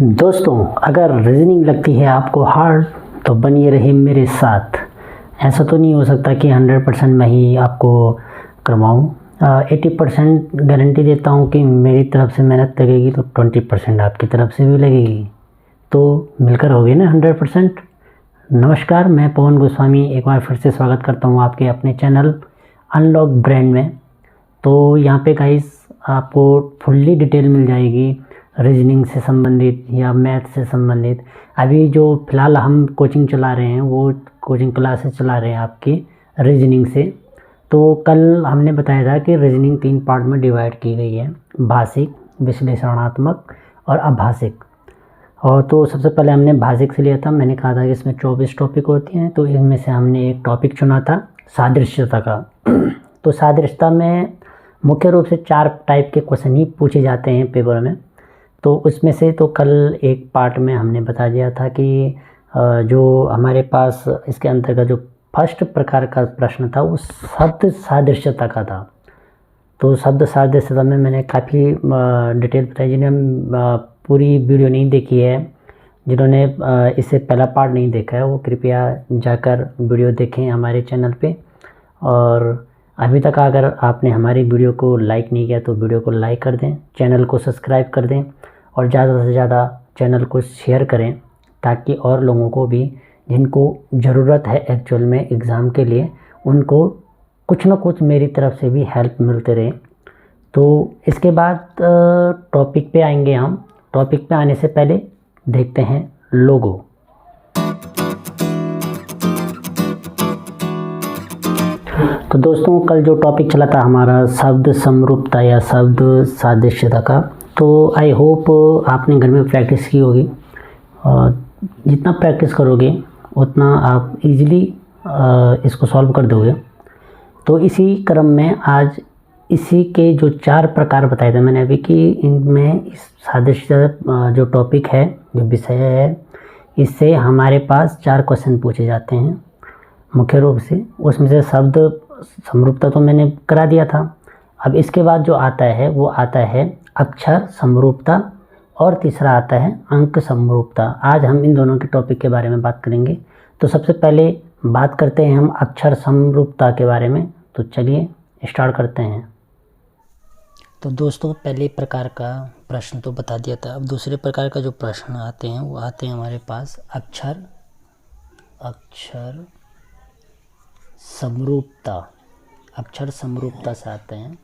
दोस्तों, अगर रीजनिंग लगती है आपको हार्ड तो बनिए रहिए मेरे साथ। ऐसा तो नहीं हो सकता कि 100% मैं ही आपको करवाऊँ। 80% गारंटी देता हूँ कि मेरी तरफ से मेहनत लगेगी तो 20% आपकी तरफ से भी लगेगी, तो मिलकर होगी ना 100%। नमस्कार, मैं पवन गोस्वामी एक बार फिर से स्वागत करता हूँ आपके अपने चैनल अनलॉक ब्रेन में। तो यहाँ पे गाइस आपको फुल्ली डिटेल मिल जाएगी रीजनिंग से संबंधित या मैथ से संबंधित। अभी जो फ़िलहाल हम कोचिंग चला रहे हैं वो कोचिंग क्लासेस चला रहे हैं आपकी रीजनिंग से। तो कल हमने बताया था कि रीजनिंग 3 पार्ट में डिवाइड की गई है, भाषिक, विश्लेषणात्मक और अभाषिक। और तो सबसे पहले हमने भाषिक से लिया था। मैंने कहा था कि इसमें 24 टॉपिक होते हैं, तो इनमें से हमने एक टॉपिक चुना था सादृश्यता का। तो सादृश्यता में मुख्य रूप से 4 टाइप के क्वेश्चन ही पूछे जाते हैं पेपर में। तो उसमें से तो कल एक पार्ट में हमने बता दिया था कि जो हमारे पास इसके अंतर्गत जो फर्स्ट प्रकार का प्रश्न था वो शब्द सादृश्यता का था। तो शब्द सादृश्यता में मैंने काफ़ी डिटेल बताई। जिन्हें पूरी वीडियो नहीं देखी है, जिन्होंने इससे पहला पार्ट नहीं देखा है, वो कृपया जाकर वीडियो देखें हमारे चैनल पे। और अभी तक अगर आपने हमारी वीडियो को लाइक नहीं किया तो वीडियो को लाइक कर दें, चैनल को सब्सक्राइब कर दें और ज़्यादा से ज़्यादा चैनल को शेयर करें, ताकि और लोगों को भी जिनको ज़रूरत है एक्चुअल में एग्ज़ाम के लिए, उनको कुछ ना कुछ मेरी तरफ से भी हेल्प मिलते रहे। तो इसके बाद टॉपिक पे आएंगे हम। टॉपिक पे आने से पहले देखते हैं लोगो। तो दोस्तों, कल जो टॉपिक चला था हमारा शब्द समरूपता या शब्द सादृश्यता का, तो आई होप आपने घर में प्रैक्टिस की होगी। जितना प्रैक्टिस करोगे उतना आप इजीली इसको सॉल्व कर दोगे। तो इसी क्रम में आज इसी के जो 4 प्रकार बताए थे मैंने अभी, कि इनमें इस सादृश्यता जो टॉपिक है, जो विषय है, इससे हमारे पास 4 क्वेश्चन पूछे जाते हैं मुख्य रूप से। उसमें से शब्द समरूपता तो मैंने करा दिया था। अब इसके बाद जो आता है वो आता है अक्षर समरूपता और तीसरा आता है अंक समरूपता। आज हम इन दोनों के टॉपिक के बारे में बात करेंगे। तो सबसे पहले बात करते हैं हम अक्षर समरूपता के बारे में। तो चलिए स्टार्ट करते हैं। तो दोस्तों, पहले प्रकार का प्रश्न तो बता दिया था। अब दूसरे प्रकार का जो प्रश्न आते हैं वो आते हैं हमारे पास अक्षर समरूपता। अक्षर समरूपता से आते हैं।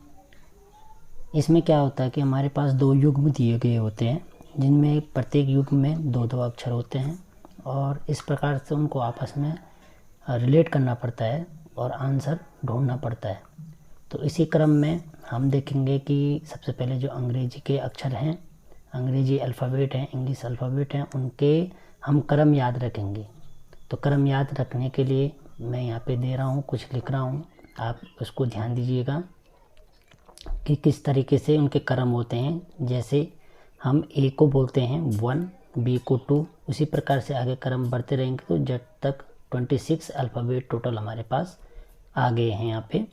इसमें क्या होता है कि हमारे पास 2 युग्म दिए गए होते हैं, जिनमें प्रत्येक युग्म में 2-2 अक्षर होते हैं और इस प्रकार से उनको आपस में रिलेट करना पड़ता है और आंसर ढूंढना पड़ता है। तो इसी क्रम में हम देखेंगे कि सबसे पहले जो अंग्रेजी के अक्षर हैं, अंग्रेजी अल्फ़ाबेट हैं, इंग्लिश अल्फ़ाबेट हैं, उनके हम क्रम याद रखेंगे। तो क्रम याद रखने के लिए मैं यहाँ पे दे रहा हूँ, कुछ लिख रहा हूँ, आप उसको ध्यान दीजिएगा कि किस तरीके से उनके क्रम होते हैं। जैसे हम ए को बोलते हैं 1, बी को 2, उसी प्रकार से आगे क्रम बढ़ते रहेंगे तो जब तक 26 अल्फ़ाबेट टोटल हमारे पास आ गए हैं यहाँ पे।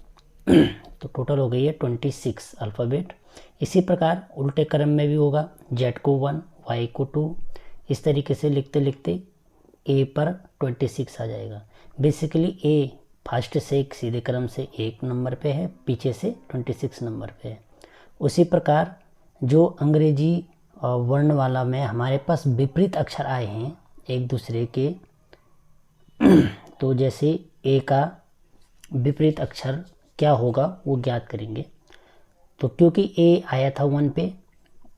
तो टोटल हो गई है 26 अल्फ़ाबेट। इसी प्रकार उल्टे क्रम में भी होगा, जेड को 1, वाई को 2, इस तरीके से लिखते लिखते ए पर 26 आ जाएगा। बेसिकली ए फर्स्ट से एक सीधे क्रम से 1 नंबर पे है, पीछे से 26 नंबर पे है। उसी प्रकार जो अंग्रेजी वर्ण वाला में हमारे पास विपरीत अक्षर आए हैं एक दूसरे के, तो जैसे ए का विपरीत अक्षर क्या होगा वो ज्ञात करेंगे। तो क्योंकि ए आया था 1 पे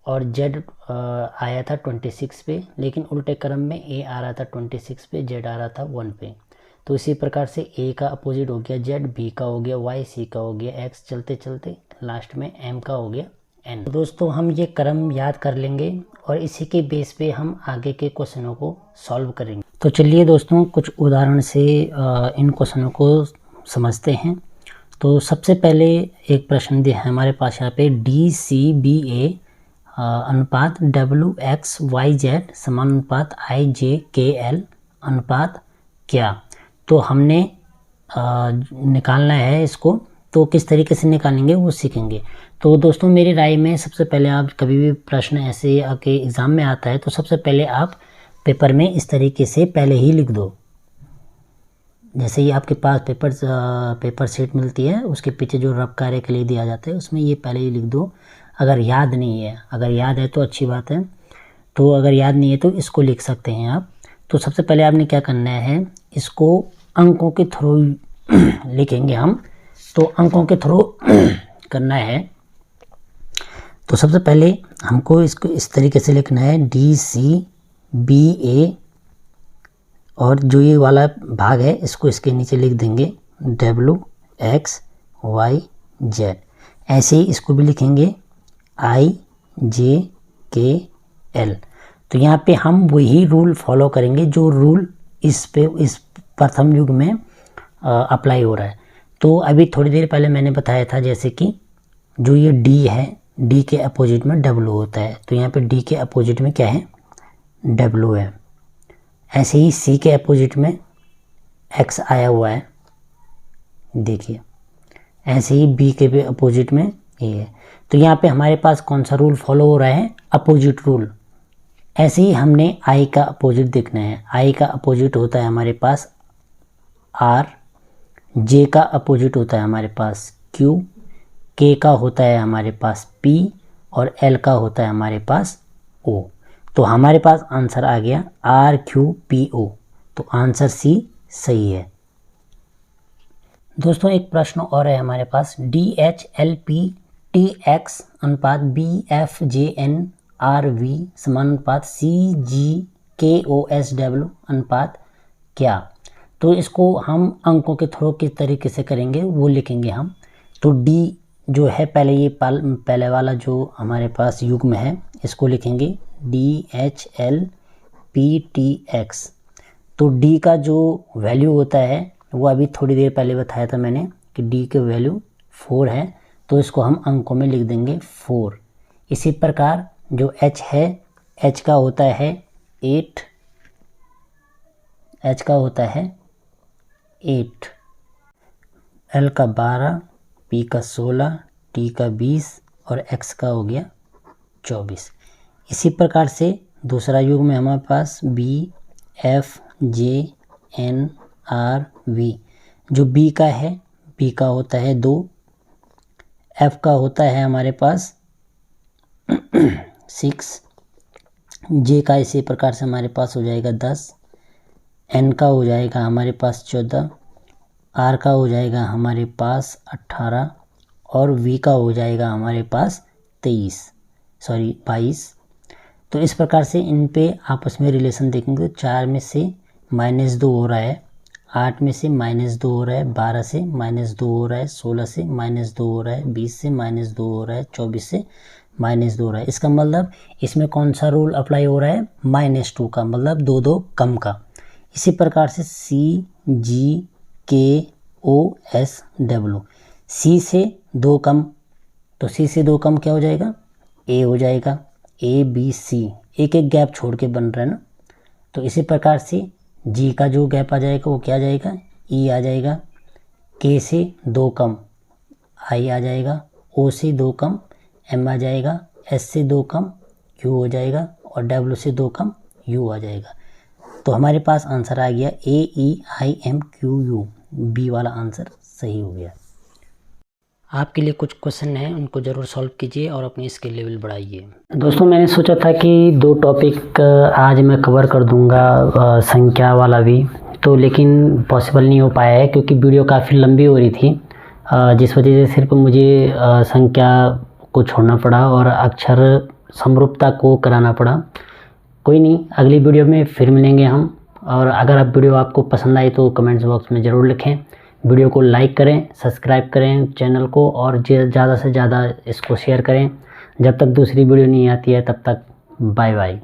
और जेड आया था 26 पे, लेकिन उल्टे क्रम में ए आ रहा था 26 पे, जेड आ रहा था 1 पे। तो इसी प्रकार से ए का अपोजिट हो गया जेड, बी का हो गया वाई, सी का हो गया एक्स, चलते चलते लास्ट में एम का हो गया एन। तो दोस्तों, हम ये क्रम याद कर लेंगे और इसी के बेस पे हम आगे के क्वेश्चनों को सॉल्व करेंगे। तो चलिए दोस्तों, कुछ उदाहरण से इन क्वेश्चनों को समझते हैं। तो सबसे पहले एक प्रश्न दिया है हमारे पास यहाँ पे, DCBA अनुपात WXYZ समानुपात IJKL अनुपात क्या। तो हमने निकालना है इसको। तो किस तरीके से निकालेंगे वो सीखेंगे। तो दोस्तों मेरी राय में सबसे पहले आप कभी भी प्रश्न ऐसे आपके एग्ज़ाम में आता है तो सबसे पहले आप पेपर में इस तरीके से पहले ही लिख दो। जैसे ही आपके पास पेपर शीट मिलती है उसके पीछे जो रफ कार्य के लिए दिया जाता है उसमें ये पहले ही लिख दो। अगर याद नहीं है, अगर याद है तो अच्छी बात है, तो अगर याद नहीं है तो इसको लिख सकते हैं आप। तो सबसे पहले आपने क्या करना है, इसको अंकों के थ्रू लिखेंगे हम। तो अंकों के थ्रू करना है तो सबसे पहले हमको इसको इस तरीके से लिखना है DCBA, और जो ये वाला भाग है इसको इसके नीचे लिख देंगे WXYZ। ऐसे ही इसको भी लिखेंगे IJKL। तो यहाँ पे हम वही रूल फॉलो करेंगे जो रूल इस प्रथम युग में अप्लाई हो रहा है। तो अभी थोड़ी देर पहले मैंने बताया था जैसे कि जो ये D है, D के अपोजिट में W होता है, तो यहाँ पे D के अपोजिट में क्या है, W है। ऐसे ही C के अपोजिट में X आया हुआ है, देखिए। ऐसे ही B के भी अपोजिट में ये है। तो यहाँ पे हमारे पास कौन सा रूल फॉलो हो रहा है, अपोजिट रूल। ऐसे ही हमने I का अपोजिट देखना है। I का अपोजिट होता है हमारे पास R, J का अपोजिट होता है हमारे पास Q, K का होता है हमारे पास P और L का होता है हमारे पास O। तो हमारे पास आंसर आ गया RQPO। तो आंसर C सही है। दोस्तों एक प्रश्न और है हमारे पास, DHLPTX अनुपात BFJNRV समानुपात CGKOSW अनुपात क्या। तो इसको हम अंकों के थ्रू किस तरीके से करेंगे वो लिखेंगे हम। तो D जो है पहले ये पहले वाला जो हमारे पास युग्म है इसको लिखेंगे DHLPTX। तो D का जो वैल्यू होता है वो अभी थोड़ी देर पहले बताया था मैंने कि D के वैल्यू 4 है, तो इसको हम अंकों में लिख देंगे 4। इसी प्रकार जो H है, H का होता है 8, H का होता है 8, L का 12, P का 16, T का 20 और X का हो गया 24। इसी प्रकार से दूसरा युग में हमारे पास BFJNRV। जो B का है, B का होता है 2, F का होता है हमारे पास 6, J का इसी प्रकार से हमारे पास हो जाएगा 10, N का हो जाएगा हमारे पास 14, R का हो जाएगा हमारे पास 18 और V का हो जाएगा हमारे पास 22। तो इस प्रकार से इन पे आपस में रिलेशन देखेंगे तो 4 में से -2 हो रहा है, 8 में से -2 हो रहा है, 12 से -2 हो रहा है, 16 से -2 हो रहा है, 20 से -2 हो रहा है, 24 से -2 हो रहा है। इसका मतलब इसमें कौन सा रूल अप्लाई हो रहा है, -2 का, मतलब 2 कम का। इसी प्रकार से CGKOSW, C से 2 कम, तो C से 2 कम क्या हो जाएगा, A हो जाएगा, ABC, एक गैप छोड़ के बन रहा है ना। तो इसी प्रकार से G का जो गैप आ जाएगा वो क्या आ जाएगा, E आ जाएगा, K से 2 कम I आ जाएगा, O से 2 कम M आ जाएगा, S से 2 कम Q हो जाएगा और W से 2 कम U आ जाएगा। तो हमारे पास आंसर आ गया AEIMQU, B वाला आंसर सही हो गया। आपके लिए कुछ क्वेश्चन हैं, उनको ज़रूर सॉल्व कीजिए और अपनी स्किल लेवल बढ़ाइए। दोस्तों मैंने सोचा था कि 2 टॉपिक आज मैं कवर कर दूंगा, संख्या वाला भी, तो लेकिन पॉसिबल नहीं हो पाया है क्योंकि वीडियो काफ़ी लंबी हो रही थी, जिस वजह से सिर्फ मुझे संख्या को छोड़ना पड़ा और अक्षर समरूपता को कराना पड़ा। कोई नहीं, अगली वीडियो में फिर मिलेंगे हम। और अगर आप वीडियो आपको पसंद आई तो कमेंट्स बॉक्स में ज़रूर लिखें। वीडियो को लाइक करें, सब्सक्राइब करें चैनल को और ज़्यादा से ज़्यादा इसको शेयर करें। जब तक दूसरी वीडियो नहीं आती है तब तक बाय बाय।